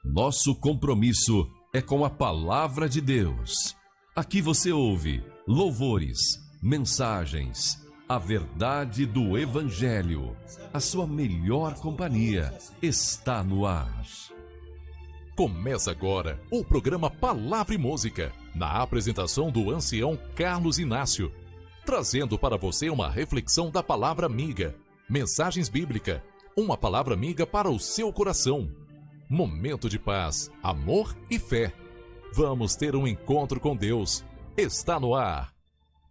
Nosso compromisso é com a Palavra de Deus. Aqui você ouve louvores, mensagens, a verdade do Evangelho. A sua melhor companhia está no ar. Começa agora o programa Palavra e Música, na apresentação do ancião Carlos Inácio, trazendo para você uma reflexão da palavra amiga, mensagens bíblicas, uma palavra amiga para o seu coração. Momento de paz, amor e fé. Vamos ter um encontro com Deus. Está no ar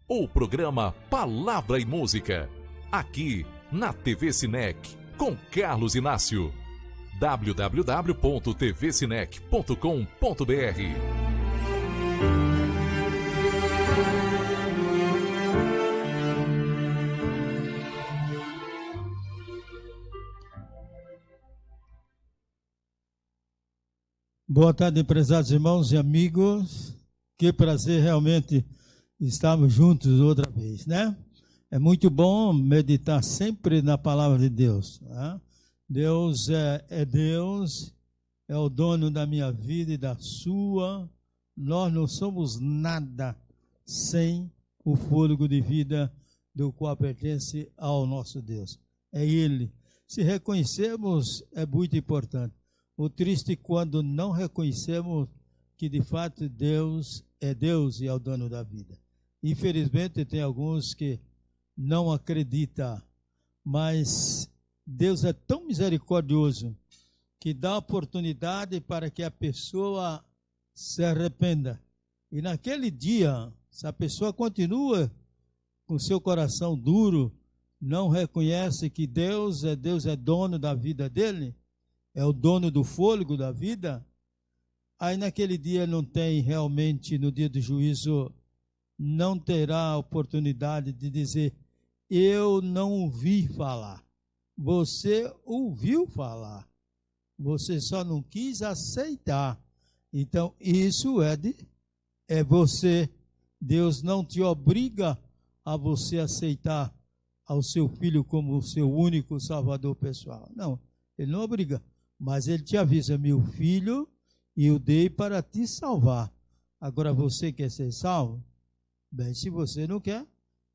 o programa Palavra e Música, aqui na TV Sinec, com Carlos Inácio. www.tvsinec.com.br. Boa tarde, prezados irmãos e amigos. Que prazer realmente estarmos juntos outra vez, né? É muito bom meditar sempre na palavra de Deus, né? Deus é Deus, é o dono da minha vida e da sua. Nós não somos nada sem o fôlego de vida do qual pertence ao nosso Deus. É Ele. Se reconhecermos, é muito importante. O triste é quando não reconhecemos que de fato Deus é Deus e é o dono da vida. Infelizmente tem alguns que não acreditam, mas Deus é tão misericordioso que dá oportunidade para que a pessoa se arrependa. E naquele dia, se a pessoa continua com seu coração duro, não reconhece que Deus é dono da vida dele, é o dono do fôlego da vida, aí naquele dia não tem realmente, no dia do juízo, não terá oportunidade de dizer, eu não ouvi falar. Você ouviu falar, você só não quis aceitar. Então isso é você. Deus não te obriga a você aceitar ao seu filho como o seu único salvador pessoal. Não, ele não obriga. Mas ele te avisa, meu filho, eu dei para te salvar. Agora você quer ser salvo? Bem, se você não quer,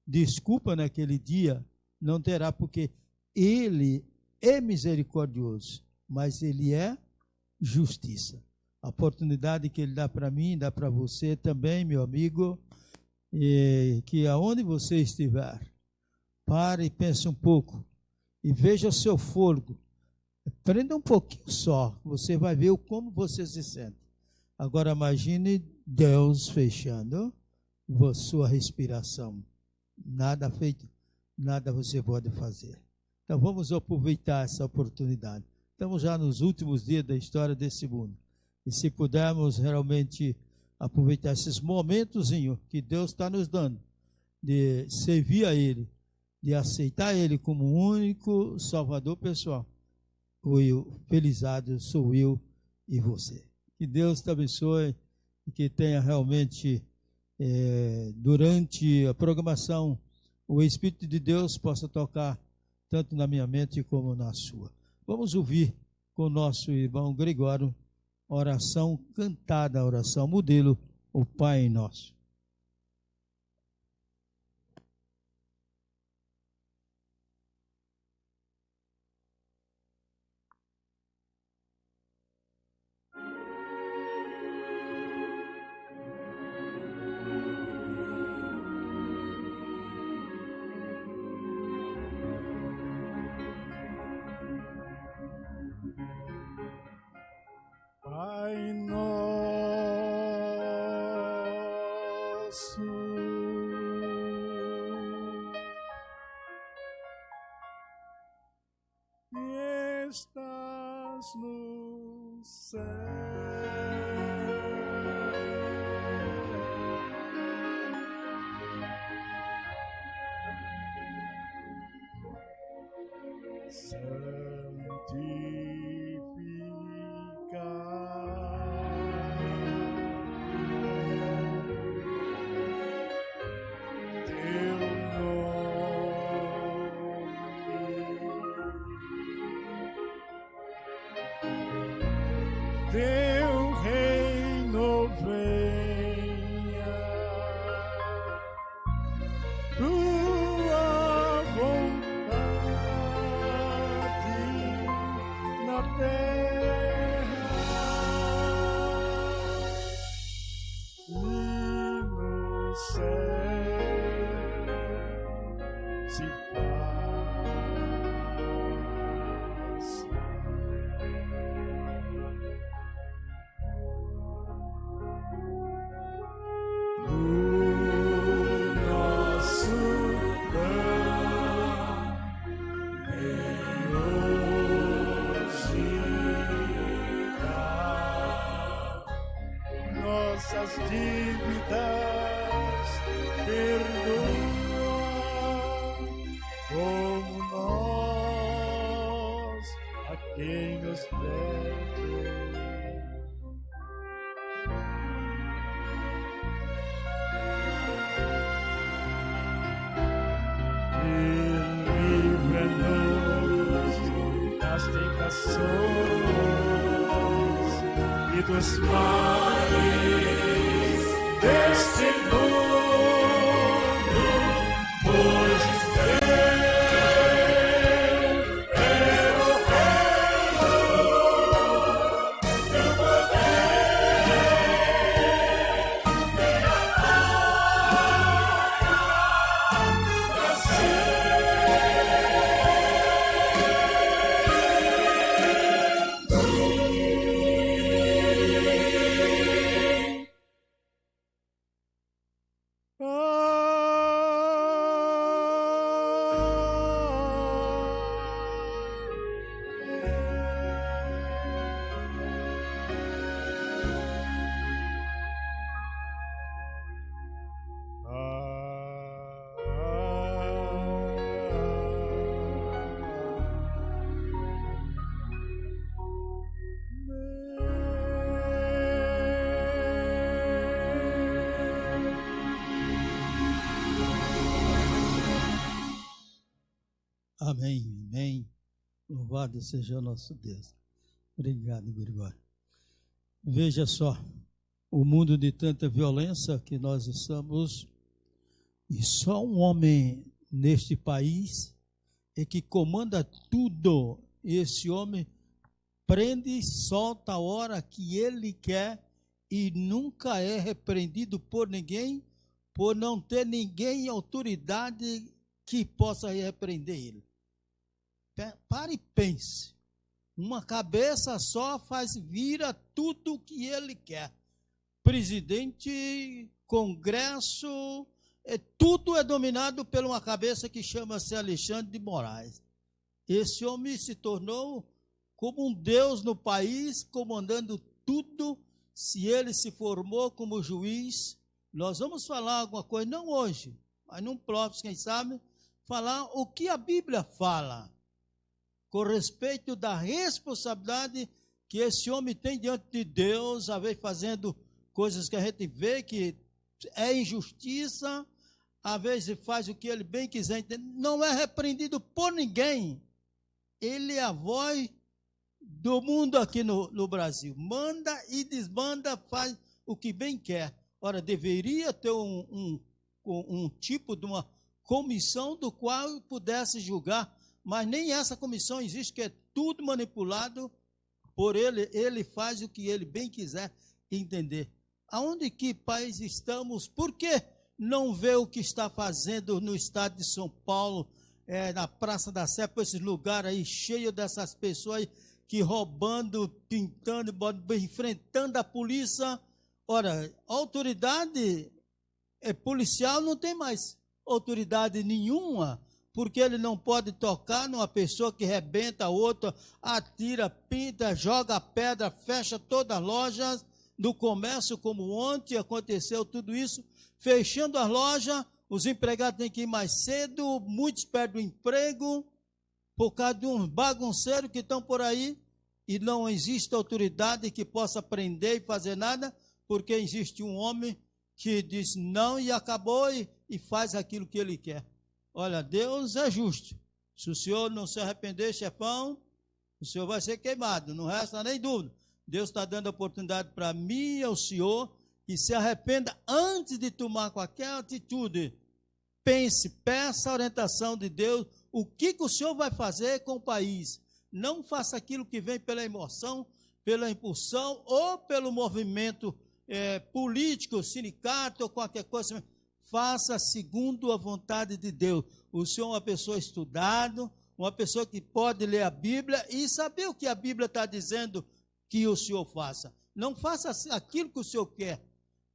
desculpa naquele dia, não terá, porque ele é misericordioso, mas ele é justiça. A oportunidade que ele dá para mim, dá para você também, meu amigo, que aonde você estiver, pare e pense um pouco e veja o seu fôlego. Prenda um pouquinho só, você vai ver como você se sente. Agora imagine Deus fechando a sua respiração. Nada feito, nada você pode fazer. Então vamos aproveitar essa oportunidade. Estamos já nos últimos dias da história desse mundo. E se pudermos realmente aproveitar esses momentos que Deus está nos dando, de servir a Ele, de aceitar Ele como o único Salvador pessoal, felizado sou eu e você. Que Deus te abençoe e que tenha realmente, durante a programação, o Espírito de Deus possa tocar tanto na minha mente como na sua. Vamos ouvir com o nosso irmão Gregório, oração cantada, oração modelo, o Pai Nosso. Pai nosso, que estás no céu, santificado livra-nos das tentações e dos males deste mundo, pois Amém, amém. Louvado seja o nosso Deus. Obrigado, Gregório. Veja só, o mundo de tanta violência que nós estamos, e só um homem neste país é que comanda tudo. Esse homem prende e solta a hora que ele quer e nunca é repreendido por ninguém, por não ter ninguém autoridade que possa repreender ele. Pare e pense. Uma cabeça só vira tudo o que ele quer. Presidente, Congresso, tudo é dominado por uma cabeça que chama-se Alexandre de Moraes. Esse homem se tornou como um Deus no país, comandando tudo. Se ele se formou como juiz, nós vamos falar alguma coisa, não hoje, mas num próximo, quem sabe, falar o que a Bíblia fala com respeito da responsabilidade que esse homem tem diante de Deus, às vezes fazendo coisas que a gente vê que é injustiça, às vezes faz o que ele bem quiser entender, não é repreendido por ninguém. Ele é a voz do mundo aqui no Brasil, manda e desmanda, faz o que bem quer. Ora, deveria ter um tipo de uma comissão do qual pudesse julgar, mas nem essa comissão existe, que é tudo manipulado por ele. Ele faz o que ele bem quiser entender. Aonde que país estamos? Por que não vê o que está fazendo no estado de São Paulo, na Praça da Sé, por esses lugares aí, cheio dessas pessoas aí, que roubando, pintando, enfrentando a polícia? Ora, autoridade policial não tem mais autoridade nenhuma, porque ele não pode tocar numa pessoa que rebenta a outra, atira, pinta, joga pedra, fecha todas as lojas do comércio, como ontem aconteceu tudo isso, fechando as lojas, os empregados têm que ir mais cedo, muitos perdem o emprego, por causa de uns bagunceiros que estão por aí, e não existe autoridade que possa prender e fazer nada, porque existe um homem que diz não e acabou e faz aquilo que ele quer. Olha, Deus é justo. Se o senhor não se arrepender, chefão, o senhor vai ser queimado, não resta nem dúvida. Deus está dando a oportunidade para mim e ao senhor que se arrependa antes de tomar qualquer atitude. Pense, peça a orientação de Deus, o que o senhor vai fazer com o país. Não faça aquilo que vem pela emoção, pela impulsão ou pelo movimento político, sindicato ou qualquer coisa. Faça segundo a vontade de Deus. O senhor é uma pessoa estudada, uma pessoa que pode ler a Bíblia e saber o que a Bíblia está dizendo que o senhor faça. Não faça aquilo que o senhor quer,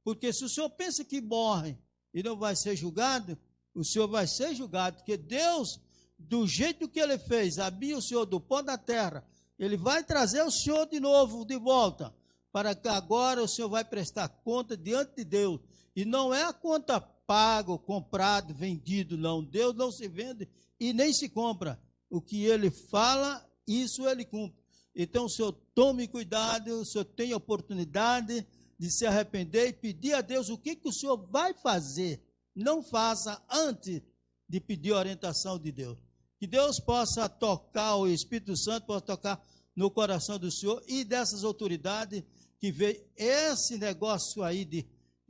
porque se o senhor pensa que morre e não vai ser julgado, o senhor vai ser julgado, porque Deus, do jeito que ele fez, abriu o senhor do pó da terra, ele vai trazer o senhor de novo, de volta, para que agora o senhor vai prestar conta diante de Deus. E não é a conta pago, comprado, vendido, não. Deus não se vende e nem se compra. O que ele fala, isso ele cumpre. Então o senhor tome cuidado, o senhor tem a oportunidade de se arrepender e pedir a Deus o que o senhor vai fazer. Não faça antes de pedir a orientação de Deus. Que Deus possa tocar, o Espírito Santo possa tocar no coração do Senhor e dessas autoridades que vê esse negócio aí de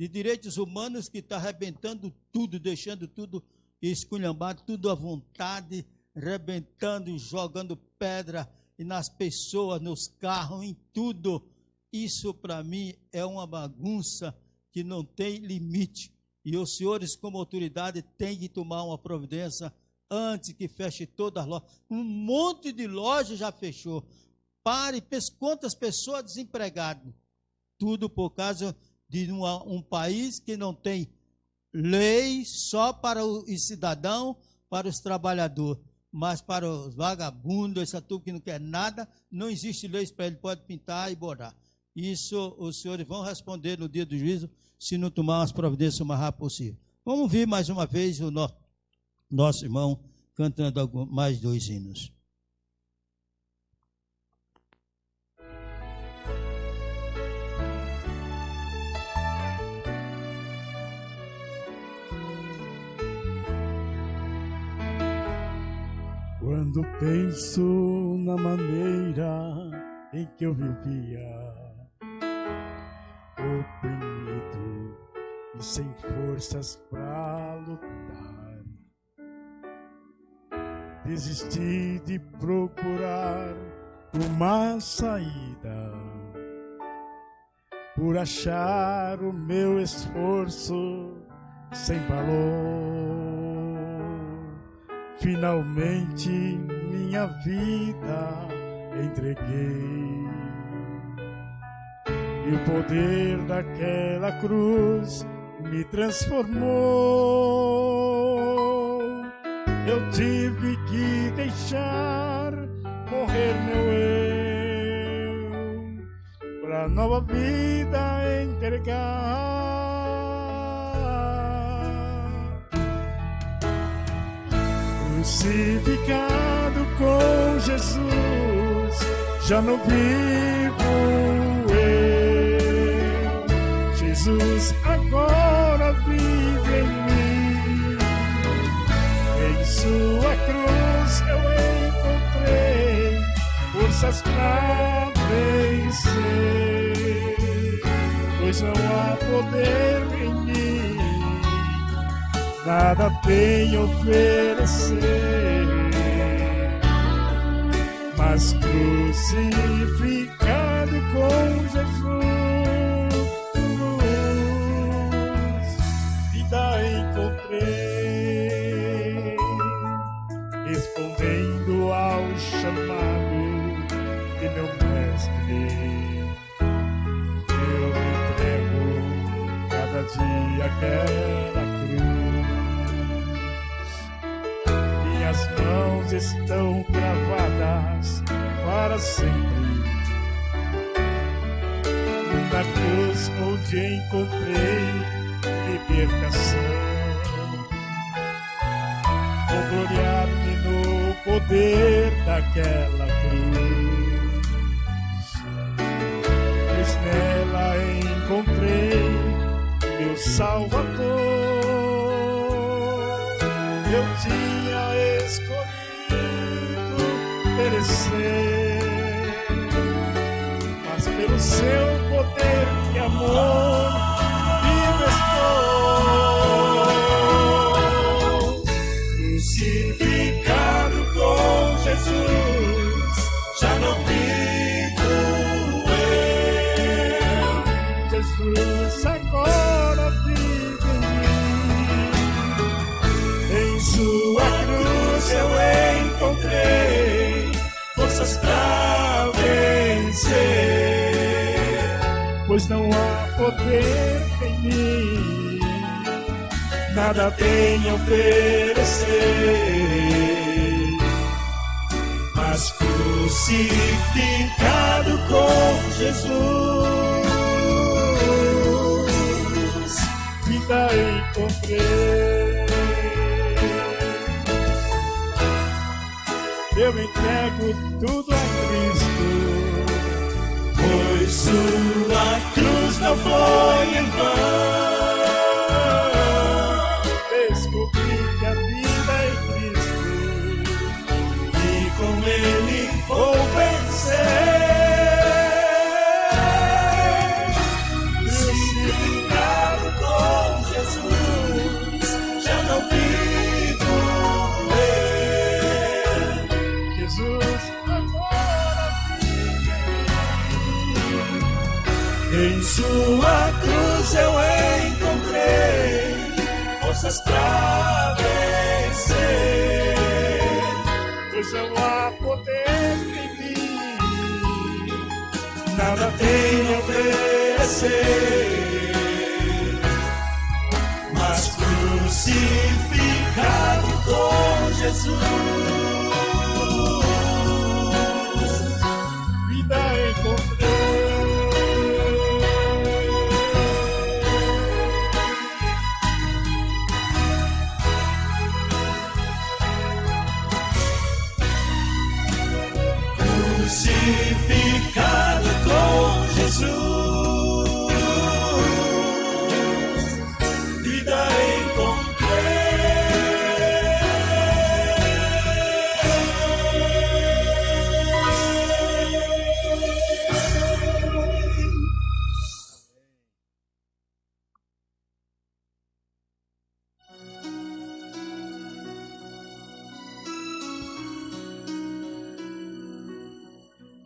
direitos humanos que está arrebentando tudo, deixando tudo esculhambado, tudo à vontade, arrebentando, jogando pedra e nas pessoas, nos carros, em tudo. Isso para mim é uma bagunça que não tem limite. E os senhores, como autoridade, têm que tomar uma providência antes que feche todas as lojas. Um monte de lojas já fechou. Pare, pense quantas pessoas desempregadas. Tudo por causa de um país que não tem lei só para o cidadão, para os trabalhadores. Mas para os vagabundos, essa turma que não quer nada, não existe lei para ele, pode pintar e bordar. Isso os senhores vão responder no dia do juízo, se não tomar as providências o mais rápido possível. Vamos ouvir mais uma vez o nosso irmão cantando mais 2 hinos. Quando penso na maneira em que eu vivia, oprimido e sem forças pra lutar, desisti de procurar uma saída, por achar o meu esforço sem valor. Finalmente minha vida entreguei, e o poder daquela cruz me transformou. Eu tive que deixar morrer meu eu, pra nova vida entregar. Crucificado com Jesus, já não vivo eu. Jesus agora vive em mim. Em sua cruz eu encontrei forças pra vencer, pois não há poder em mim, nada tenho a oferecer, mas crucificado com Jesus, vida encontrei, respondendo ao chamado de meu mestre. Eu entrego cada dia aquela as mãos estão cravadas para sempre na cruz onde encontrei libertação. Vou gloriar-me no poder daquela cruz, pois nela encontrei meu Salvador. Eu tinha escolhido perecer, mas pelo seu poder e amor vivo estou. Crucificado com Jesus, já não vivo eu. Jesus agora vive em mim. Em sua cruz eu encontrei forças pra vencer, pois não há poder em mim, nada tenho a oferecer, mas crucificado com Jesus, vida encontrei. Eu entrego tudo a Cristo, pois sua cruz não foi em vão. Descobri que a vida sua cruz eu encontrei forças pra vencer, pois não há poder em mim, nada tenho a oferecer, mas crucificado com Jesus, vida encontrei. Crucificado com Jesus, vida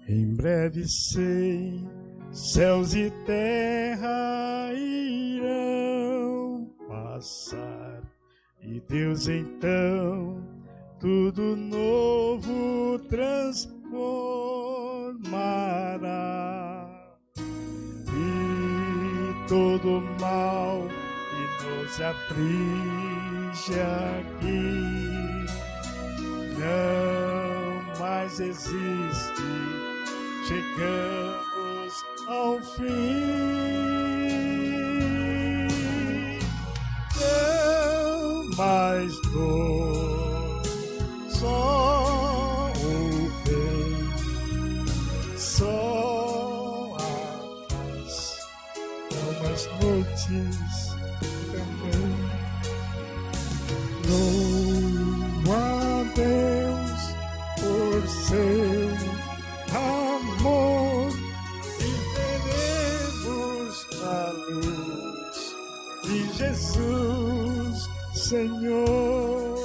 em breve sei, céus e terra irão passar, e Deus então tudo novo transformará, e todo mal que nos aflige aqui não mais existe. Chegamos ao fim, não mais dor, só o bem, só a paz, não mais noites também. Louvo a Deus por seu amor, e veremos a luz de Jesus, Senhor.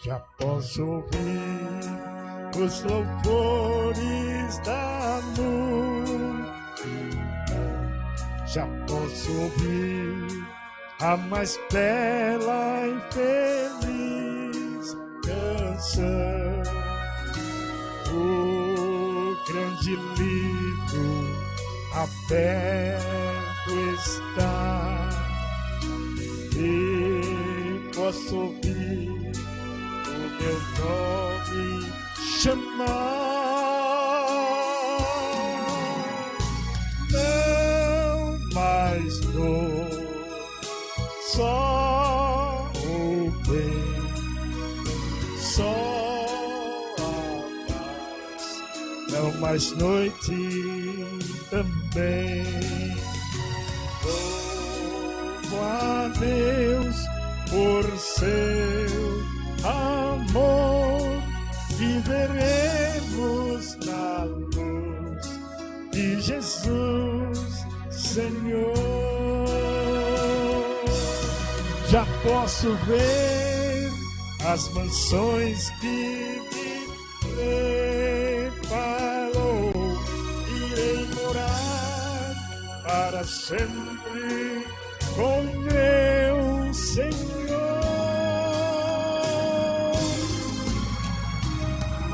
Já posso ouvir os louvores da multidão, já posso ouvir a mais bela e feliz canção. O grande livro aberto está, e posso ouvir o meu nome chamar. Não mais dor, só o bem, só não mais noite também. Louvo a Deus por seu amor, viveremos na luz de Jesus, Senhor. Já posso ver as mansões que me preparou, irei morar para sempre com meu Senhor.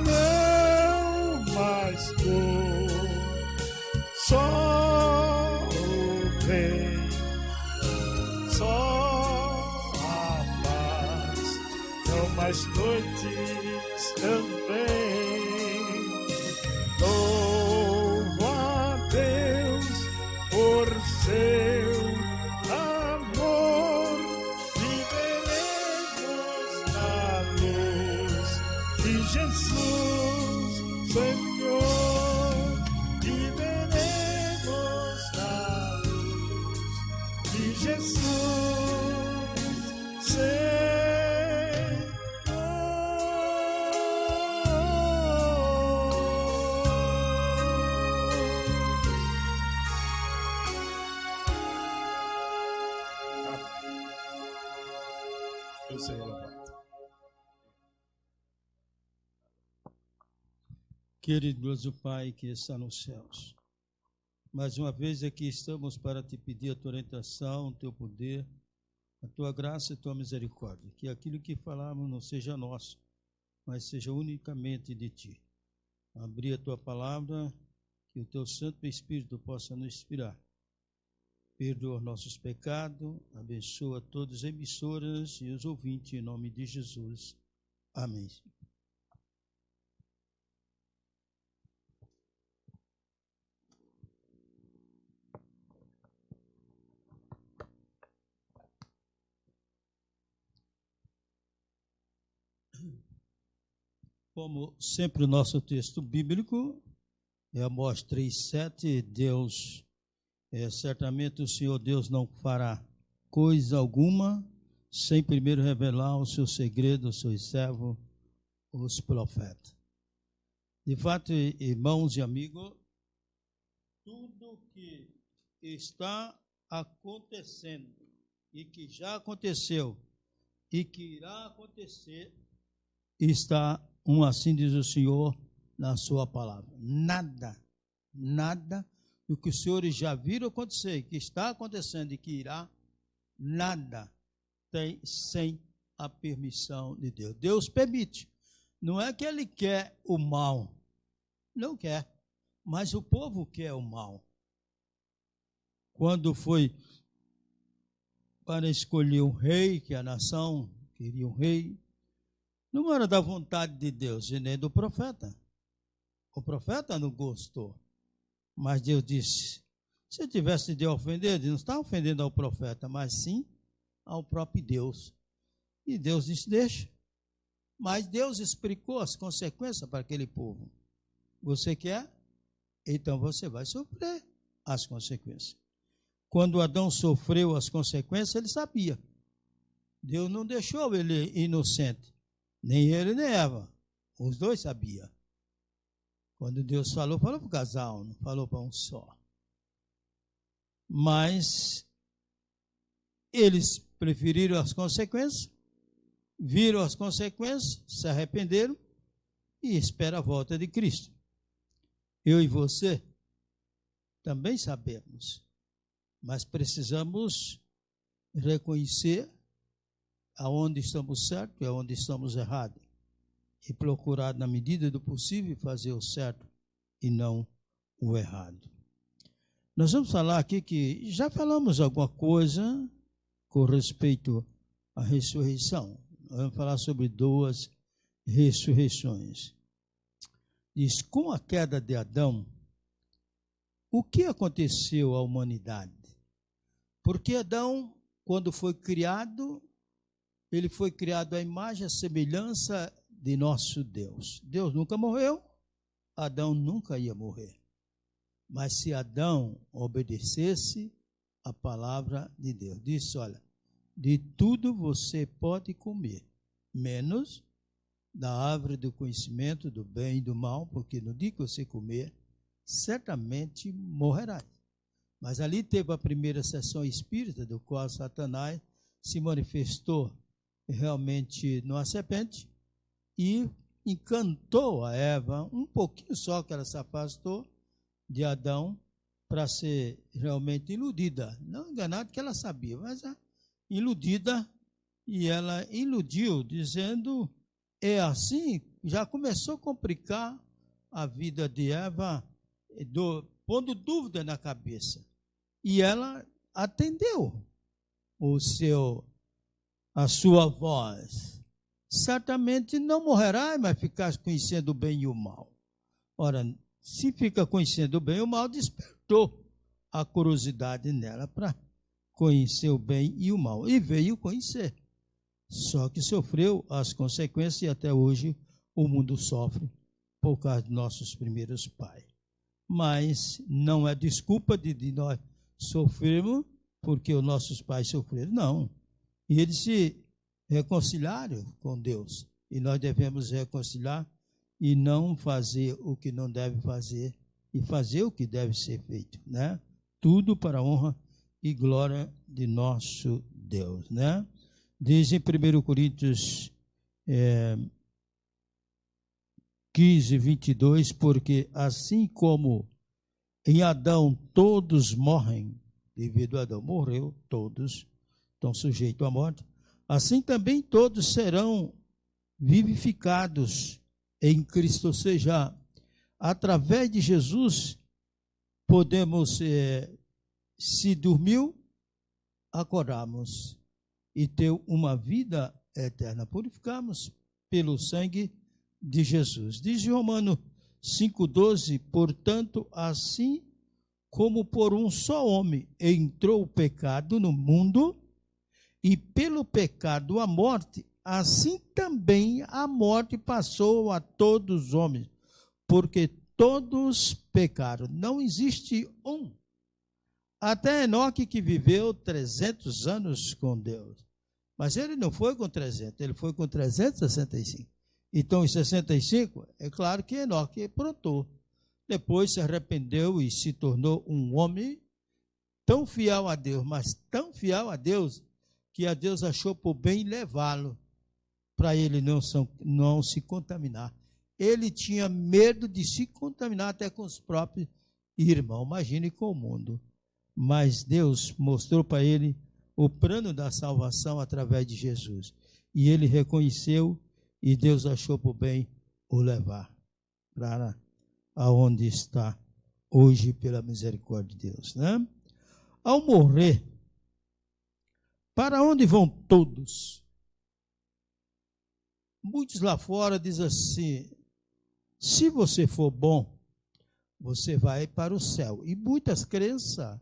Não mais dor, só o bem, só a paz, não mais noites também. Louvo a Deus por seu amor, viveremos na luz de Jesus, Senhor, viveremos na luz de Jesus, Senhor. Querido Deus, o Pai que está nos céus, Mais uma vez aqui estamos para te pedir a tua orientação, o teu poder, a tua graça e a tua misericórdia. Que aquilo que falamos não seja nosso, mas seja unicamente de ti. Abrir a tua palavra, que o teu Santo Espírito possa nos inspirar. Perdoa nossos pecados, abençoa todas as emissoras e os ouvintes, em nome de Jesus. Amém. Como sempre, o nosso texto bíblico é Amós 3,7. Deus, certamente o Senhor Deus não fará coisa alguma sem primeiro revelar o seu segredo aos seus servos, os profetas. De fato, irmãos e amigos, tudo que está acontecendo e que já aconteceu e que irá acontecer está, assim diz o Senhor na sua palavra. Nada do que os senhores já viram acontecer, que está acontecendo e que irá, nada tem sem a permissão de Deus. Deus permite. Não é que ele quer o mal. Não quer. Mas o povo quer o mal. Quando foi para escolher um rei, que a nação queria um rei, não era da vontade de Deus e nem do profeta. O profeta não gostou. Mas Deus disse, se eu tivesse de ofender, Deus não está ofendendo ao profeta, mas sim ao próprio Deus. E Deus disse, deixa. Mas Deus explicou as consequências para aquele povo. Você quer? Então você vai sofrer as consequências. Quando Adão sofreu as consequências, ele sabia. Deus não deixou ele inocente. Nem ele, nem Eva. Os dois sabiam. Quando Deus falou para o casal, não falou para um só. Mas eles preferiram as consequências, viram as consequências, se arrependeram e esperam a volta de Cristo. Eu e você também sabemos, mas precisamos reconhecer aonde estamos certos e aonde estamos errados. E procurar, na medida do possível, fazer o certo e não o errado. Nós vamos falar aqui que já falamos alguma coisa com respeito à ressurreição. Nós vamos falar sobre 2 ressurreições. Diz, com a queda de Adão, o que aconteceu à humanidade? Porque Adão, quando foi criado, ele foi criado à imagem e à semelhança de nosso Deus. Deus nunca morreu, Adão nunca ia morrer. Mas se Adão obedecesse a palavra de Deus, disse, olha, de tudo você pode comer, menos da árvore do conhecimento do bem e do mal, porque no dia que você comer, certamente morrerá. Mas ali teve a primeira sessão espírita, do qual Satanás se manifestou realmente numa serpente, e encantou a Eva, um pouquinho só que ela se afastou de Adão, para ser realmente iludida. Não enganada, que ela sabia, mas iludida, e ela iludiu, dizendo, é assim, já começou a complicar a vida de Eva, pondo dúvida na cabeça. E ela atendeu a sua voz. Certamente não morrerá, mas ficar conhecendo o bem e o mal. Ora, se fica conhecendo o bem e o mal, despertou a curiosidade nela para conhecer o bem e o mal. E veio conhecer. Só que sofreu as consequências e até hoje o mundo sofre por causa de nossos primeiros pais. Mas não é desculpa de nós sofrermos porque os nossos pais sofreram, não. E eles se reconciliaram com Deus. E nós devemos reconciliar e não fazer o que não deve fazer e fazer o que deve ser feito, né? Tudo para a honra e glória de nosso Deus, né? Diz em 1 Coríntios 15, 22, porque assim como Em Adão todos morrem, devido a Adão morreu, todos estão sujeitos à morte. Assim também todos serão vivificados em Cristo, ou seja, através de Jesus podemos, se dormiu, acordamos e ter uma vida eterna, purificamos pelo sangue de Jesus. Diz Romanos 5,12, portanto, assim como por um só homem entrou o pecado no mundo, e pelo pecado a morte, assim também a morte passou a todos os homens, porque todos pecaram. Não existe um. Até Enoque, que viveu 300 anos com Deus, mas ele não foi com 300, ele foi com 365. Então, em 65, é claro que Enoque aprontou. Depois se arrependeu e se tornou um homem tão fiel a Deus, mas tão fiel a Deus, que a Deus achou por bem levá-lo para ele não se contaminar. Ele tinha medo de se contaminar até com os próprios irmãos, imagine com o mundo. Mas Deus mostrou para ele o plano da salvação através de Jesus. E ele reconheceu e Deus achou por bem o levar para aonde está hoje pela misericórdia de Deus, né? Ao morrer, para onde vão todos? Muitos lá fora dizem assim, se você for bom, você vai para o céu. E muitas crenças,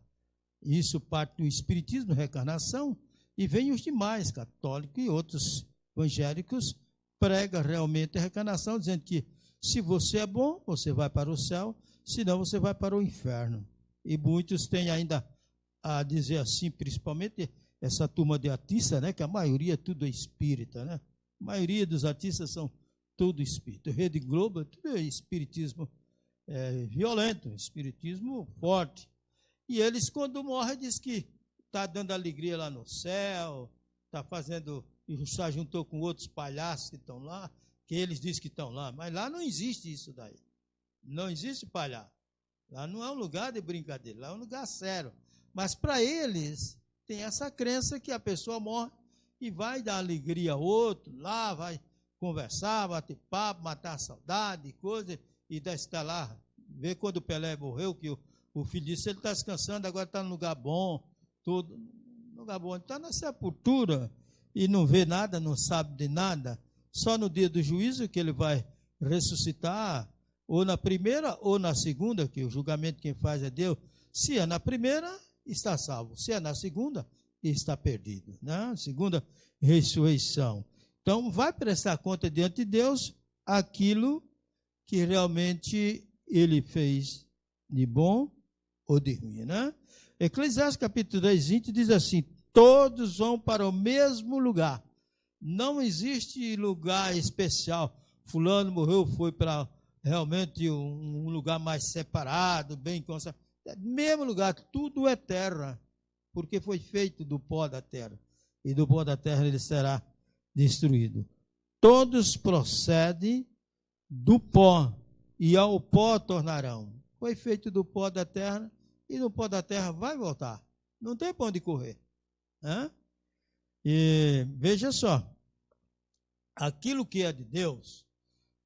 isso parte do espiritismo, reencarnação, e vem os demais, católicos e outros evangélicos, prega realmente a reencarnação, dizendo que se você é bom, você vai para o céu, senão você vai para o inferno. E muitos têm ainda a dizer assim, principalmente essa turma de artistas, né, que a maioria tudo é espírita, né? A maioria dos artistas são tudo espírita. Rede Globo, tudo é espiritismo violento, espiritismo forte. E eles, quando morrem, diz que está dando alegria lá no céu, está fazendo, já juntou com outros palhaços que estão lá, que eles dizem que estão lá, mas lá não existe isso daí. Não existe palhaço. Lá não é um lugar de brincadeira, lá é um lugar sério. Mas para eles, tem essa crença que a pessoa morre e vai dar alegria a outro, lá vai conversar, bater papo, matar a saudade, coisa, e está lá, vê quando o Pelé morreu, que o filho disse, ele está descansando, agora está num lugar bom, tudo, num lugar bom, está na sepultura, e não vê nada, não sabe de nada, só no dia do juízo que ele vai ressuscitar, ou na primeira ou na segunda, que o julgamento quem faz é Deus. Se é na primeira, está salvo, se é na segunda, está perdido, né? Segunda ressurreição. Então, vai prestar conta diante de Deus aquilo que realmente ele fez de bom ou de ruim, né? Eclesiastes capítulo 10, 20 diz assim, todos vão para o mesmo lugar. Não existe lugar especial. Fulano morreu, foi para realmente um lugar mais separado, bem conservado. Mesmo lugar, tudo é terra, porque foi feito do pó da terra. E do pó da terra ele será destruído. Todos procedem do pó, e ao pó tornarão. Foi feito do pó da terra, e no pó da terra vai voltar. Não tem para onde correr. Né? E veja só, aquilo que é de Deus,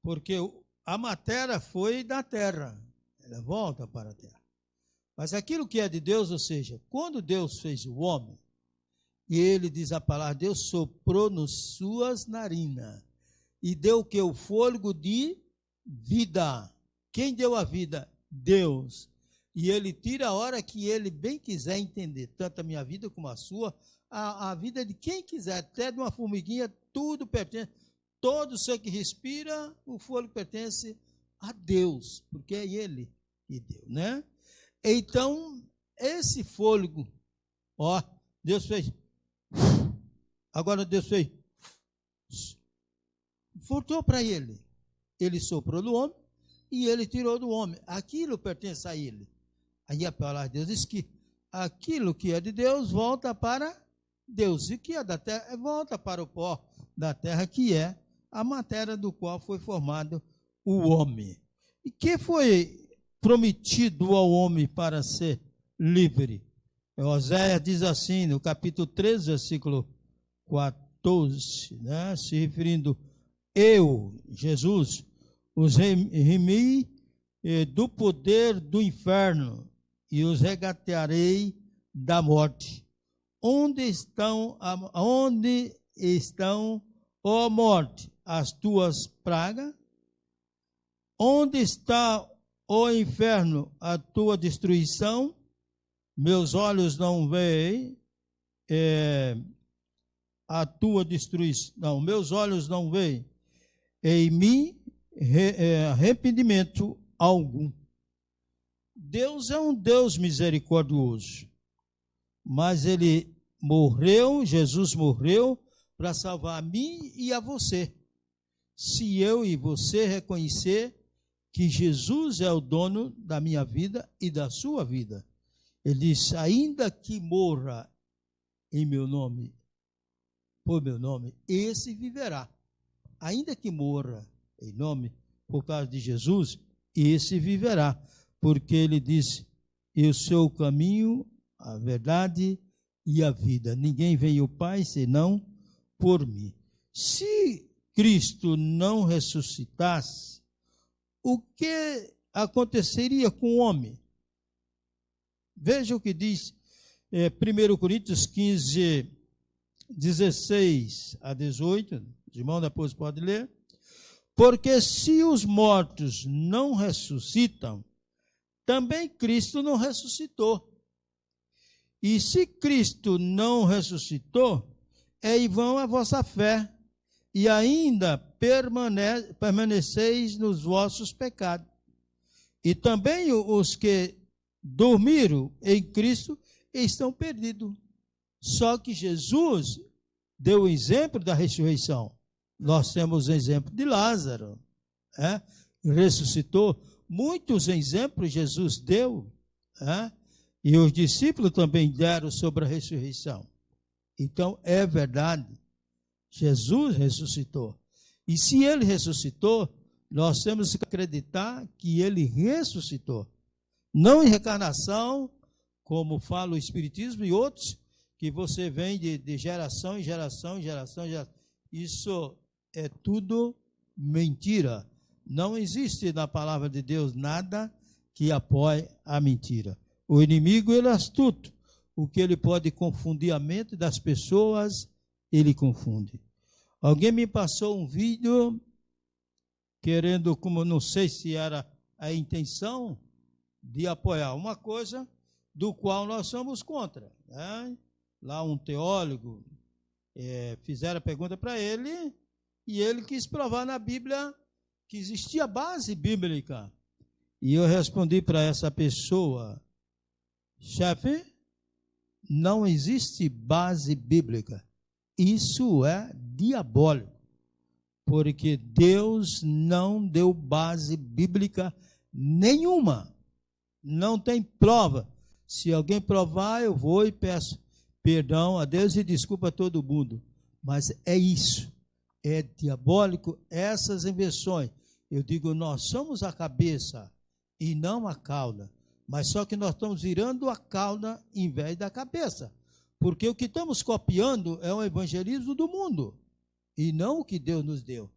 porque a matéria foi da terra, ela volta para a terra. Mas aquilo que é de Deus, ou seja, quando Deus fez o homem, e ele diz a palavra, Deus soprou nas suas narinas, e deu o que? O fôlego de vida. Quem deu a vida? Deus. E ele tira a hora que ele bem quiser entender, tanto a minha vida como a sua, a vida de quem quiser, até de uma formiguinha, tudo pertence, todo ser que respira, o fôlego pertence a Deus, porque é ele que deu, né? Então, esse fôlego, ó, Deus fez, agora Deus fez, voltou para ele. Ele soprou no homem e ele tirou do homem. Aquilo pertence a ele. Aí a palavra de Deus diz que aquilo que é de Deus volta para Deus. E o que é da terra volta para o pó da terra, que é a matéria do qual foi formado o homem. E que foi prometido ao homem para ser livre. Oséias diz assim, no capítulo 13, versículo 14, né? Se referindo, eu, Jesus, os remi do poder do inferno e os regatearei da morte. Onde estão, ó morte, as tuas pragas? Onde está, ó inferno, a tua destruição? Meus olhos não veem a tua destruição. Não, meus olhos não veem em mim arrependimento algum. Deus é um Deus misericordioso, mas ele morreu, Jesus morreu para salvar a mim e a você. Se eu e você reconhecer que Jesus é o dono da minha vida e da sua vida. Ele diz, ainda que morra em meu nome, por meu nome, esse viverá. Ainda que morra em nome, por causa de Jesus, esse viverá. Porque ele diz, eu sou o caminho, a verdade e a vida. Ninguém vem ao Pai senão por mim. Se Cristo não ressuscitasse, o que aconteceria com o homem? Veja o que diz 1 Coríntios 15, 16 a 18. Os irmãos depois podem ler. Porque se os mortos não ressuscitam, também Cristo não ressuscitou. E se Cristo não ressuscitou, é em vão a vossa fé, e ainda permaneceis nos vossos pecados. E também os que dormiram em Cristo estão perdidos. Só que Jesus deu o exemplo da ressurreição. Nós temos o exemplo de Lázaro, ressuscitou. Muitos exemplos Jesus deu, e os discípulos também deram sobre a ressurreição. Então, é verdade, Jesus ressuscitou. E se ele ressuscitou, nós temos que acreditar que ele ressuscitou. Não em reencarnação, como fala o Espiritismo e outros, que você vem de geração em geração, Isso é tudo mentira. Não existe na palavra de Deus nada que apoie a mentira. O inimigo, ele é astuto. O que ele pode confundir a mente das pessoas, ele confunde. Alguém me passou um vídeo querendo, como não sei se era a intenção de apoiar uma coisa do qual nós somos contra. Lá um teólogo fizeram a pergunta para ele e ele quis provar na Bíblia que existia base bíblica. E eu respondi para essa pessoa, chefe, não existe base bíblica. Isso é diabólico, porque Deus não deu base bíblica nenhuma. Não tem prova. Se alguém provar, eu vou e peço perdão a Deus e desculpa a todo mundo. Mas é isso. É diabólico essas invenções. Eu digo, nós somos a cabeça e não a cauda. Mas só que nós estamos virando a cauda em vez da cabeça. Porque o que estamos copiando é o evangelismo do mundo. E não o que Deus nos deu.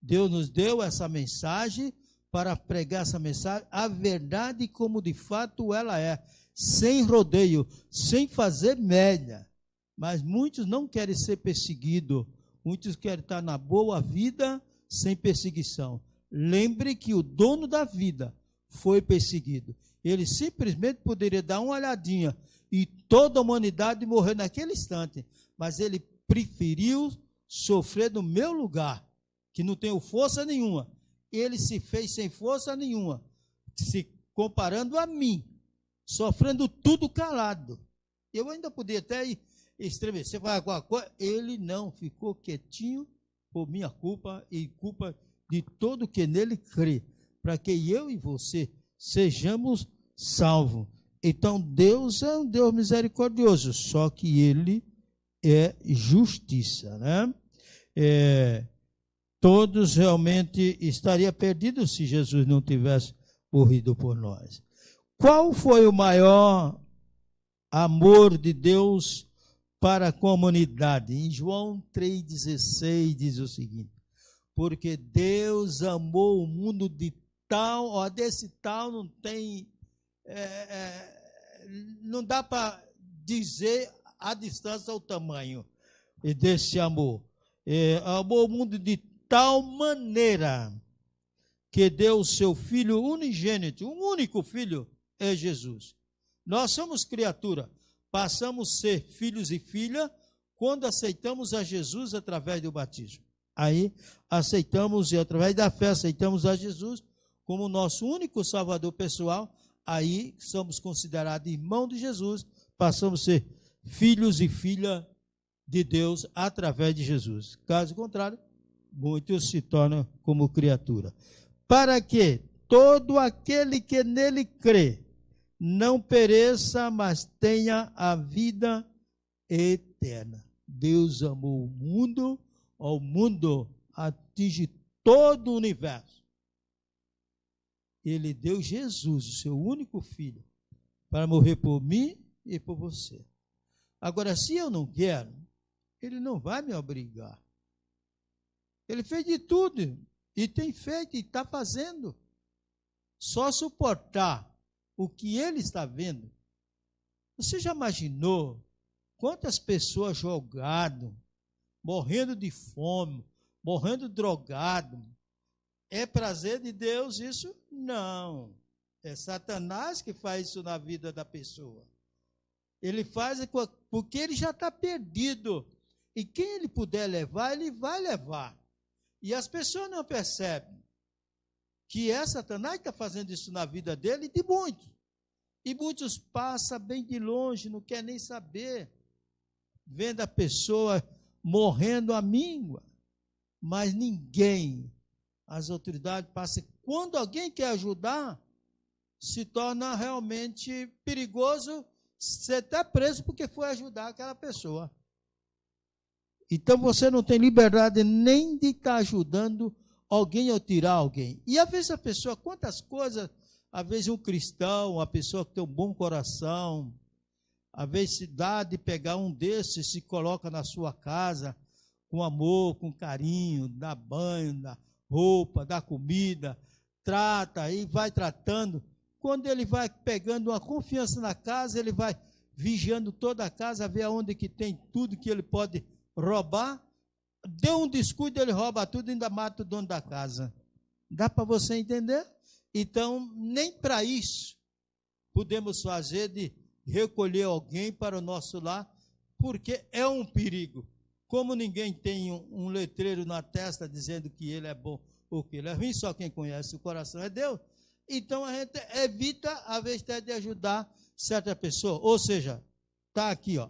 Deus nos deu essa mensagem para pregar essa mensagem, a verdade como de fato ela é. Sem rodeio, sem fazer média. Mas muitos não querem ser perseguidos. Muitos querem estar na boa vida sem perseguição. Lembre que o dono da vida foi perseguido. Ele simplesmente poderia dar uma olhadinha e toda a humanidade morrer naquele instante. Mas ele preferiu sofrer no meu lugar, que não tenho força nenhuma. Ele se fez sem força nenhuma, se comparando a mim, sofrendo tudo calado. Eu ainda podia até estremecer, falar alguma coisa. Ele não, ficou quietinho por minha culpa e culpa de todo que nele crê, para que eu e você sejamos salvos. Então Deus é um Deus misericordioso, só que ele é justiça, né? Todos realmente estariam perdidos se Jesus não tivesse morrido por nós. Qual foi o maior amor de Deus para a comunidade? Em João 3,16 diz o seguinte: porque Deus amou o mundo de tal, desse tal não tem, não dá para dizer a distância ou o tamanho desse amor. Amou o mundo de tal maneira que deu o seu Filho unigênito, um único Filho é Jesus. Nós somos criatura, passamos a ser filhos e filhas quando aceitamos a Jesus através do batismo. Aí aceitamos, e através da fé aceitamos a Jesus como nosso único Salvador pessoal. Aí somos considerados irmãos de Jesus, passamos a ser filhos e filhas de Deus através de Jesus. Caso contrário, muitos se tornam como criatura. Para que todo aquele que nele crê não pereça, mas tenha a vida eterna. Deus amou o mundo, ao mundo atinge todo o universo. Ele deu Jesus, o seu único filho, para morrer por mim e por você. Agora, se eu não quero, ele não vai me obrigar. Ele fez de tudo, e tem feito, e está fazendo. Só suportar o que ele está vendo. Você já imaginou quantas pessoas jogadas, morrendo de fome, morrendo drogado? É prazer de Deus isso? Não. É Satanás que faz isso na vida da pessoa. Ele faz porque ele já está perdido. E quem ele puder levar, ele vai levar. E as pessoas não percebem que é Satanás que está fazendo isso na vida dele e de muitos. E muitos passam bem de longe, não quer nem saber, vendo a pessoa morrendo à míngua. Mas ninguém, as autoridades passam. Quando alguém quer ajudar, se torna realmente perigoso ser até preso porque foi ajudar aquela pessoa. Então você não tem liberdade nem de estar ajudando alguém ou tirar alguém. E às vezes a pessoa, quantas coisas, às vezes um cristão, uma pessoa que tem um bom coração, às vezes se dá de pegar um desses, se coloca na sua casa, com amor, com carinho, dá banho, dá roupa, dá comida, trata e vai tratando. Quando ele vai pegando uma confiança na casa, ele vai vigiando toda a casa, ver aonde que tem tudo que ele pode roubar. Deu um descuido, ele rouba tudo e ainda mata o dono da casa. Dá para você entender? Então, nem para isso podemos fazer de recolher alguém para o nosso lar, porque é um perigo. Como ninguém tem um letreiro na testa dizendo que ele é bom ou que ele é ruim, só quem conhece o coração é Deus. Então, a gente evita, a vez de ajudar certa pessoa. Ou seja, está aqui, ó.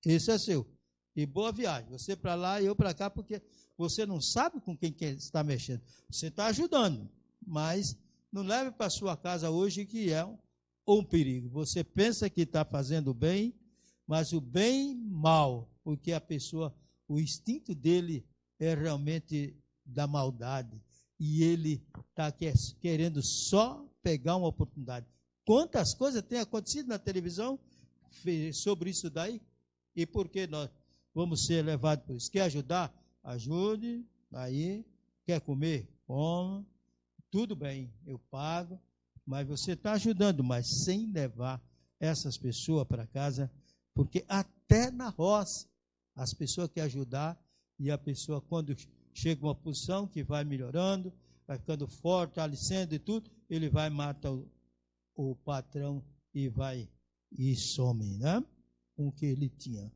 Esse é seu. E boa viagem. Você para lá e eu para cá, porque você não sabe com quem que está mexendo. Você está ajudando, mas não leve para a sua casa hoje que é um perigo. Você pensa que está fazendo bem, mas o bem mal, porque a pessoa, o instinto dele é realmente da maldade. E ele está querendo só pegar uma oportunidade. Quantas coisas têm acontecido na televisão sobre isso daí? E por que nós vamos ser levados por isso? Quer ajudar? Ajude. Aí, quer comer? Coma. Tudo bem, eu pago. Mas você está ajudando, mas sem levar essas pessoas para casa, porque até na roça, as pessoas querem ajudar, e a pessoa, quando chega uma posição que vai melhorando, vai ficando forte, alicendo e tudo, ele vai matar o patrão e vai e some, né? Com o que ele tinha.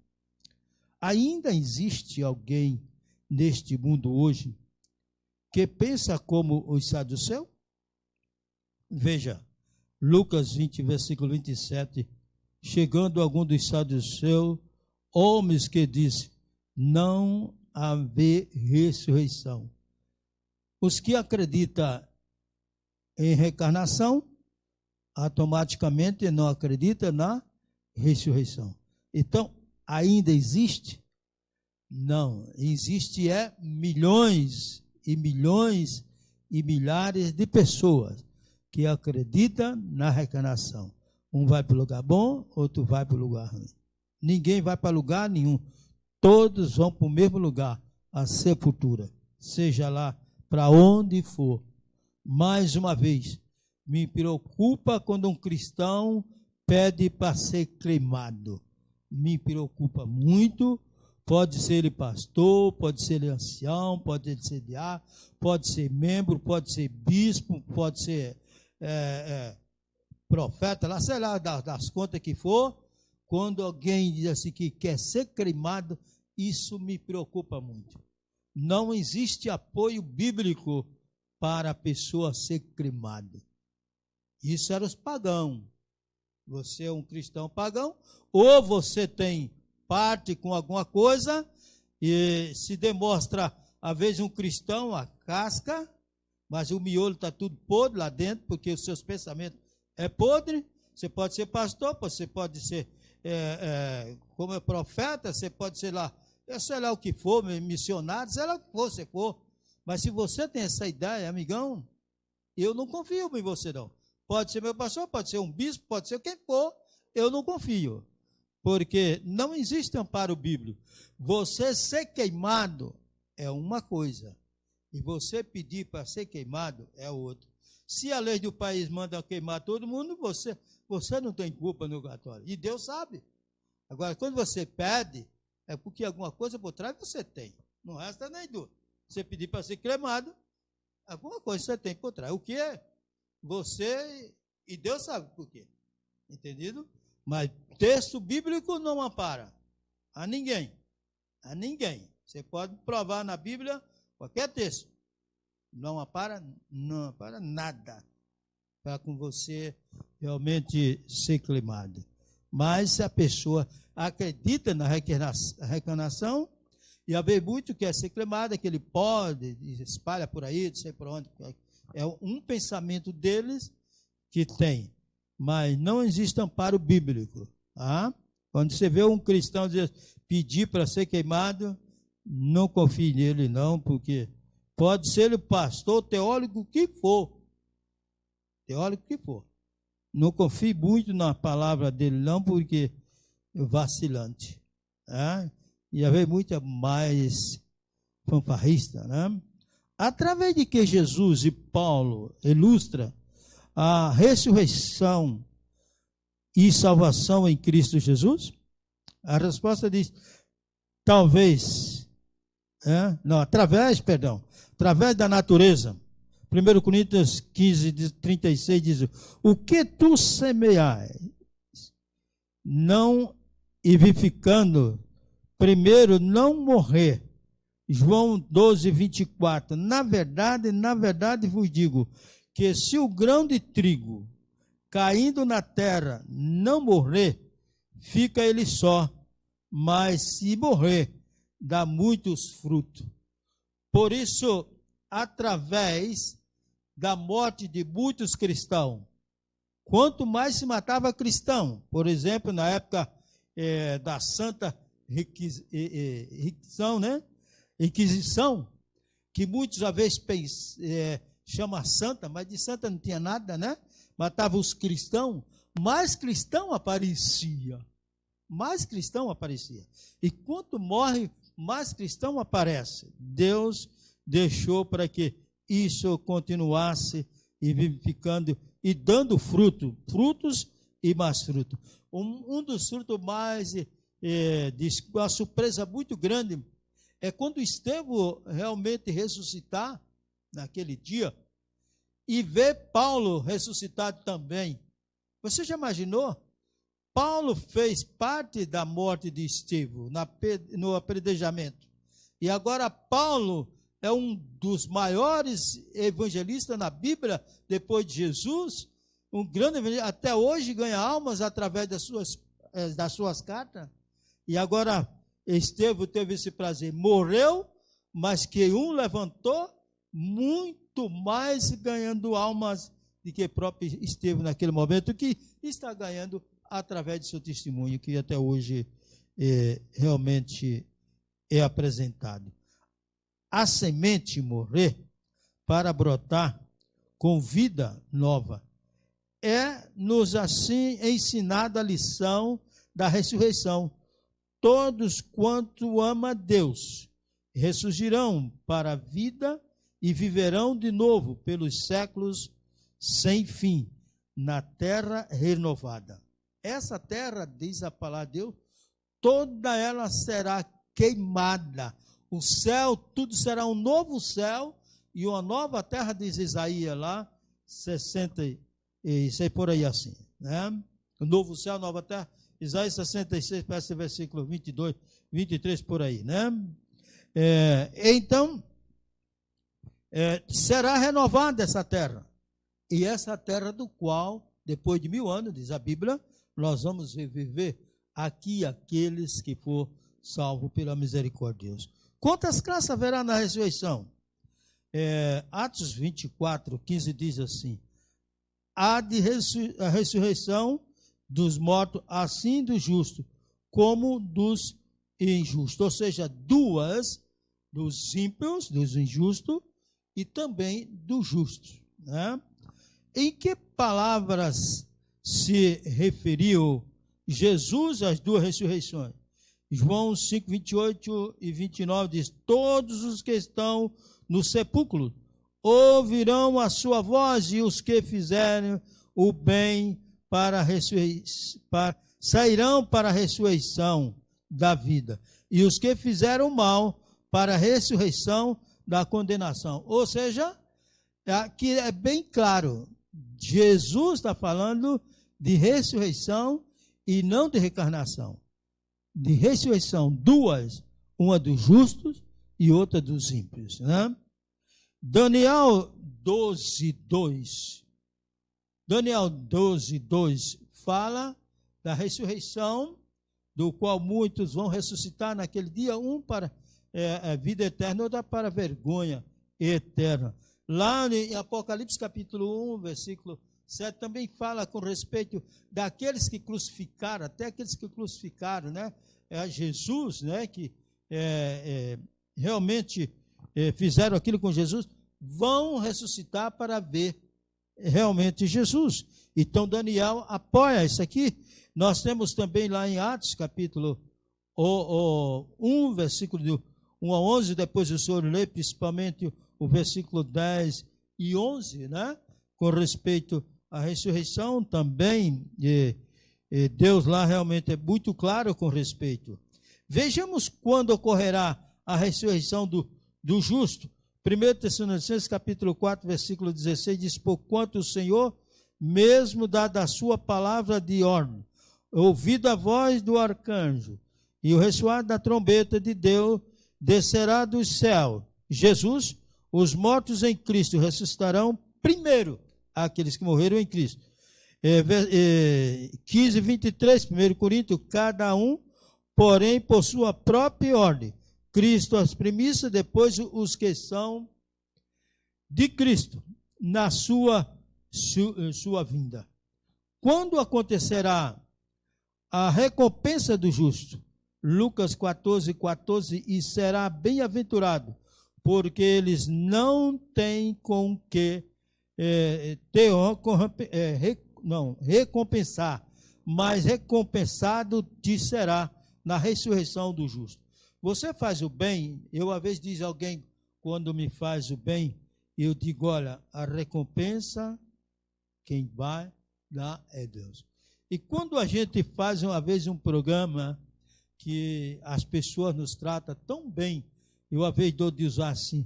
Ainda existe alguém neste mundo hoje que pensa como os saduceus? Veja, Lucas 20, versículo 27, chegando algum dos saduceus, homens que dizem, não haver ressurreição. Os que acreditam em reencarnação, automaticamente não acreditam na ressurreição. Então, ainda existe? Não, existe milhões e milhões e milhares de pessoas que acredita na reencarnação. Um vai para o lugar bom, outro vai para o lugar ruim. Ninguém vai para lugar nenhum. Todos vão para o mesmo lugar, a sepultura. Seja lá para onde for. Mais uma vez, me preocupa quando um cristão pede para ser cremado. Me preocupa muito. Pode ser ele pastor, pode ser ele ancião, pode ser diácono, pode ser membro, pode ser bispo, pode ser profeta, lá, sei lá, das contas que for. Quando alguém diz assim que quer ser cremado, isso me preocupa muito. Não existe apoio bíblico para a pessoa ser cremada. Isso era os pagãos. Você é um cristão pagão, ou você tem parte com alguma coisa e se demonstra, às vezes, um cristão, a casca, mas o miolo está tudo podre lá dentro, porque os seus pensamentos é podre. Você pode ser pastor, você pode ser como é profeta, você pode ser lá, sei lá o que for, missionário, sei lá o que for, você for. Mas se você tem essa ideia, amigão, eu não confio em você não. Pode ser meu pastor, pode ser um bispo, pode ser quem for, eu não confio. Porque não existe amparo bíblico. Você ser queimado é uma coisa, e você pedir para ser queimado é outra. Se a lei do país manda queimar todo mundo, você não tem culpa no cartório. E Deus sabe. Agora, quando você pede, é porque alguma coisa por trás você tem. Não resta nem dúvida. Você pedir para ser cremado, alguma coisa você tem por trás. O que é? Você, e Deus sabe por quê. Entendido? Mas texto bíblico não ampara a ninguém. A ninguém. Você pode provar na Bíblia qualquer texto. Não ampara nada para com você realmente ser cremado. Mas se a pessoa acredita na reencarnação, e a ver muito quer ser cremado, que ele pode, espalha por aí, não sei por onde. É um pensamento deles que tem. Mas não existe amparo bíblico. Tá? Quando você vê um cristão pedir para ser queimado, não confie nele não, porque pode ser ele pastor, teólogo que for. Teólogo que for. Não confie muito na palavra dele não, porque é vacilante. Tá? E haver muito mais fanfarrista. Né? Através de que Jesus e Paulo ilustra a ressurreição e salvação em Cristo Jesus? A resposta diz, talvez, através da natureza. 1 Coríntios 15, 36 diz, o que tu semeais, não vivificando, primeiro não morrer. João 12, 24, na verdade vos digo, que se o grão de trigo caindo na terra não morrer, fica ele só, mas se morrer, dá muitos frutos. Por isso, através da morte de muitos cristãos, quanto mais se matava cristão, por exemplo, na época da Santa Inquisição, que muitos às vezes chama santa, mas de santa não tinha nada, né? Matava os cristãos, mais cristão aparecia. Mais cristão aparecia. E quanto morre, mais cristão aparece. Deus deixou para que isso continuasse e vivificando e dando frutos e mais frutos. Um dos frutos mais, uma surpresa muito grande, é quando Estevão realmente ressuscitar, naquele dia, e ver Paulo ressuscitado também. Você já imaginou? Paulo fez parte da morte de Estevão, no apedrejamento. E agora Paulo é um dos maiores evangelistas na Bíblia, depois de Jesus, um grande evangelista, até hoje ganha almas através das suas cartas. E agora Estevão teve esse prazer, morreu, mas que um levantou, muito mais ganhando almas do que próprio Estevão naquele momento, que está ganhando através de seu testemunho, que até hoje realmente é apresentado. A semente morrer para brotar com vida nova. É-nos assim ensinada a lição da ressurreição. Todos quanto ama Deus ressurgirão para a vida e viverão de novo pelos séculos sem fim, na terra renovada. Essa terra, diz a palavra de Deus, toda ela será queimada. O céu, tudo será um novo céu e uma nova terra, diz Isaías lá, 66, por aí assim, né? O novo céu, nova terra, Isaías 66, parece versículo 22, 23, por aí, né? Então, será renovada essa terra. E essa terra do qual, depois de 1000 anos, diz a Bíblia, nós vamos viver aqui aqueles que for salvo pela misericórdia de Deus. Quantas classes haverá na ressurreição? Atos 24, 15 diz assim: há de a ressurreição dos mortos, assim dos justos, como dos injustos. Ou seja, duas, dos ímpios, dos injustos, e também dos justos, né? Em que palavras se referiu Jesus às duas ressurreições? João 5, 28 e 29 diz: todos os que estão no sepulcro ouvirão a sua voz, e os que fizerem o bem sairão para a ressurreição da vida, e os que fizeram o mal para a ressurreição da condenação. Ou seja, aqui é bem claro, Jesus está falando de ressurreição e não de reencarnação. De ressurreição, duas, uma dos justos e outra dos ímpios, né? Daniel 12, 2. Daniel 12, 2 fala da ressurreição, do qual muitos vão ressuscitar naquele dia, um para a vida eterna, outra para a vergonha eterna. Lá em Apocalipse capítulo 1, versículo 7, também fala com respeito daqueles que crucificaram, até aqueles que crucificaram, né? Jesus, né? Que realmente fizeram aquilo com Jesus, vão ressuscitar para ver realmente Jesus. Então Daniel apoia isso aqui. Nós temos também lá em Atos capítulo 1, versículo 1 a 11, depois o senhor lê principalmente o versículo 10 e 11, né? Com respeito à ressurreição também, Deus lá realmente é muito claro com respeito. Vejamos quando ocorrerá a ressurreição do justo. 1 Tessalonicenses capítulo 4, versículo 16 diz: porquanto o Senhor, mesmo dada a sua palavra de ordem, ouvido a voz do arcanjo e o ressoar da trombeta de Deus, descerá do céu. Jesus, os mortos em Cristo ressuscitarão primeiro, aqueles que morreram em Cristo. 15, 23, 1 Coríntios, cada um, porém, por sua própria ordem. Cristo as primícias, depois os que são de Cristo, na sua vinda. Quando acontecerá a recompensa do justo? Lucas 14, 14, e será bem-aventurado, porque eles não têm com que recompensar, mas recompensado te será na ressurreição do justo. Você faz o bem, eu às vezes diz alguém, quando me faz o bem, eu digo, olha, a recompensa, quem vai dar é Deus. E quando a gente faz uma vez um programa que as pessoas nos tratam tão bem, eu às vezes dou de usar assim,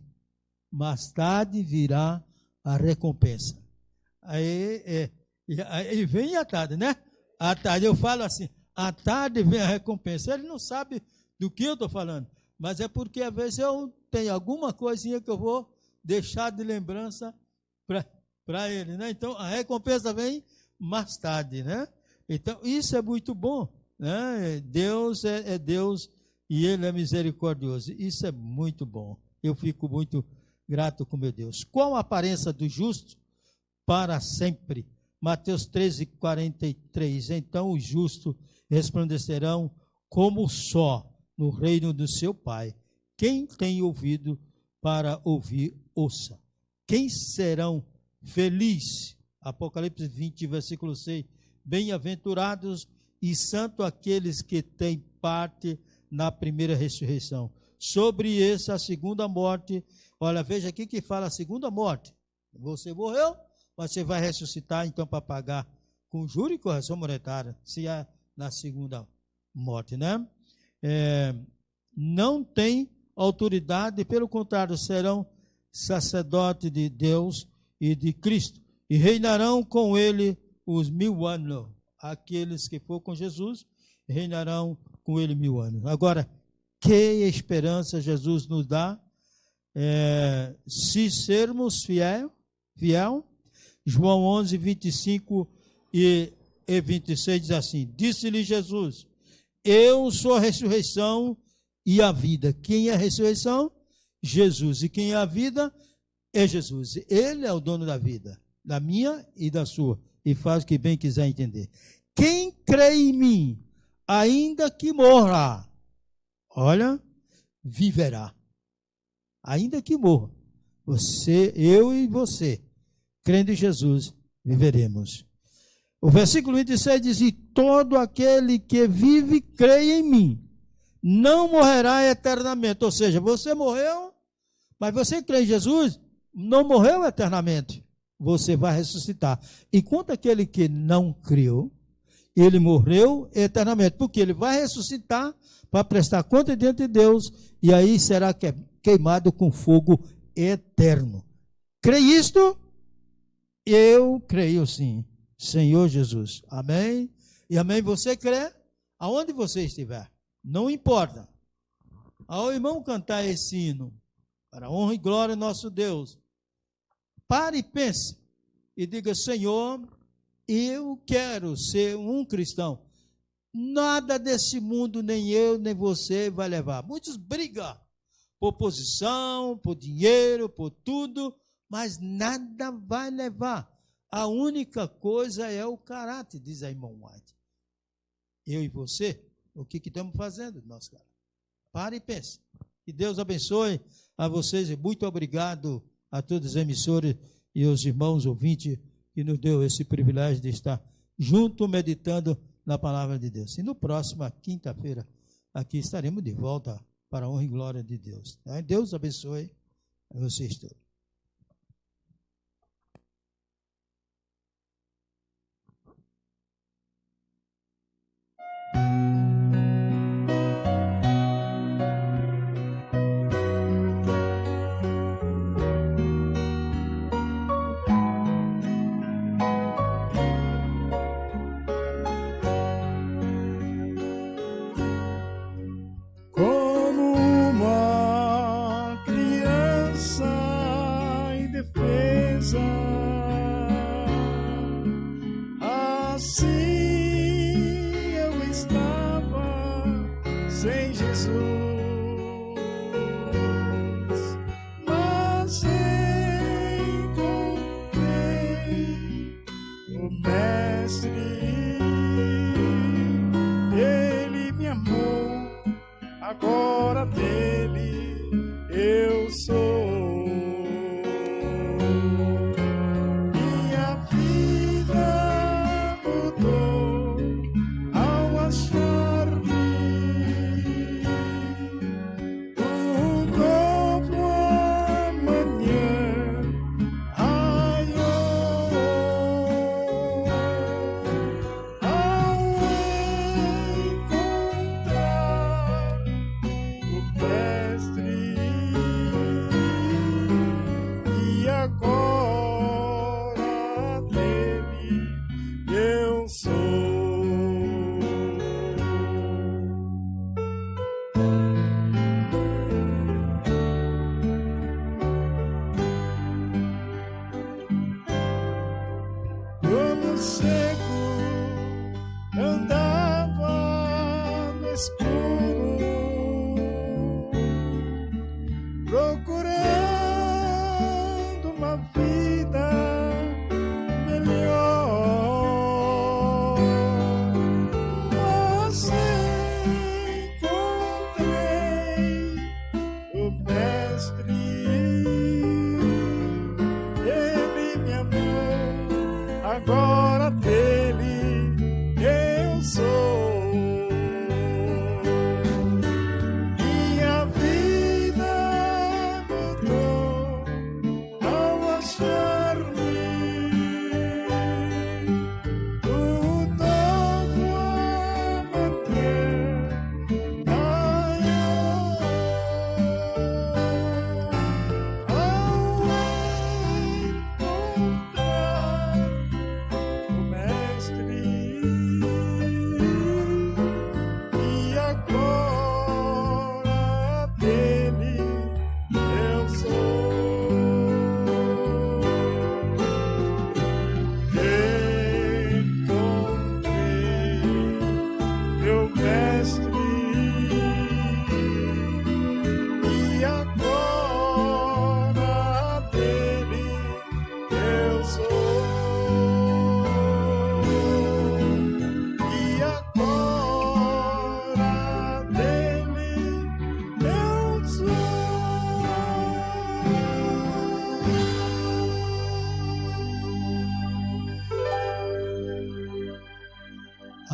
mais tarde virá a recompensa. Aí vem à tarde, né? À tarde eu falo assim, à tarde vem a recompensa. Ele não sabe do que eu estou falando, mas é porque às vezes eu tenho alguma coisinha que eu vou deixar de lembrança para ele, né? Então a recompensa vem mais tarde, né? Então isso é muito bom, né? Deus é Deus e Ele é misericordioso. Isso é muito bom. Eu fico muito grato com meu Deus. Qual a aparência do justo? Para sempre. Mateus 13, 43. Então os justos resplandecerão como o sol no reino do seu Pai. Quem tem ouvido para ouvir, ouça. Quem serão feliz. Apocalipse 20, versículo 6. Bem-aventurados e santos aqueles que têm parte na primeira ressurreição. Sobre essa segunda morte, olha, veja aqui que fala a segunda morte. Você morreu, mas você vai ressuscitar então para pagar com juro e correção monetária, se é na segunda morte, né? Não tem autoridade, pelo contrário, serão sacerdotes de Deus e de Cristo, e reinarão com ele os 1000 anos. Aqueles que for com Jesus, reinarão com ele 1000 anos. Agora, que esperança Jesus nos dá, se sermos fiel. João 11, 25 e 26 diz assim: disse-lhe Jesus, eu sou a ressurreição e a vida. Quem é a ressurreição? Jesus. E quem é a vida? É Jesus. Ele é o dono da vida, da minha e da sua, e faz o que bem quiser entender. Quem crê em mim, ainda que morra, olha, viverá. Ainda que morra. Você, eu e você, crendo em Jesus, viveremos. O versículo 26 diz: e todo aquele que vive, crê em mim, não morrerá eternamente. Ou seja, você morreu, mas você crê em Jesus, não morreu eternamente. Você vai ressuscitar. Enquanto aquele que não criou, ele morreu eternamente, porque ele vai ressuscitar para prestar conta diante de Deus, e aí será queimado com fogo eterno. Crê isto? Eu creio sim, Senhor Jesus. Amém? E amém, você crê? Aonde você estiver, não importa. Ao irmão cantar esse hino, para a honra e glória do nosso Deus, pare e pense, e diga: Senhor, eu quero ser um cristão. Nada desse mundo, nem eu, nem você vai levar. Muitos brigam por posição, por dinheiro, por tudo, mas nada vai levar. A única coisa é o caráter, diz a irmã White. Eu e você, o que estamos fazendo, nosso cara? Pare e pense. Que Deus abençoe a vocês e muito obrigado a todos os emissores e os irmãos ouvintes que nos deu esse privilégio de estar junto meditando na palavra de Deus. E no próximo, quinta-feira, aqui estaremos de volta para a honra e glória de Deus. Deus abençoe a vocês todos.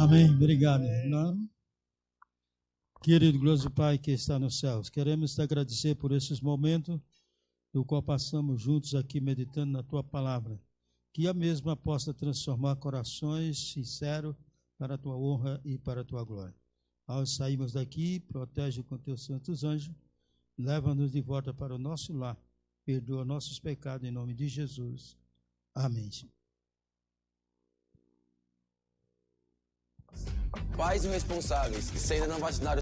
Amém. Obrigado, irmão. Querido glorioso Pai que está nos céus, queremos te agradecer por esses momentos do qual passamos juntos aqui meditando na tua palavra. Que a mesma possa transformar corações sinceros para a tua honra e para a tua glória. Ao sairmos daqui, protege com teus santos anjos, leva-nos de volta para o nosso lar, perdoa nossos pecados em nome de Jesus. Amém. Pais irresponsáveis que, se ainda não vacinaram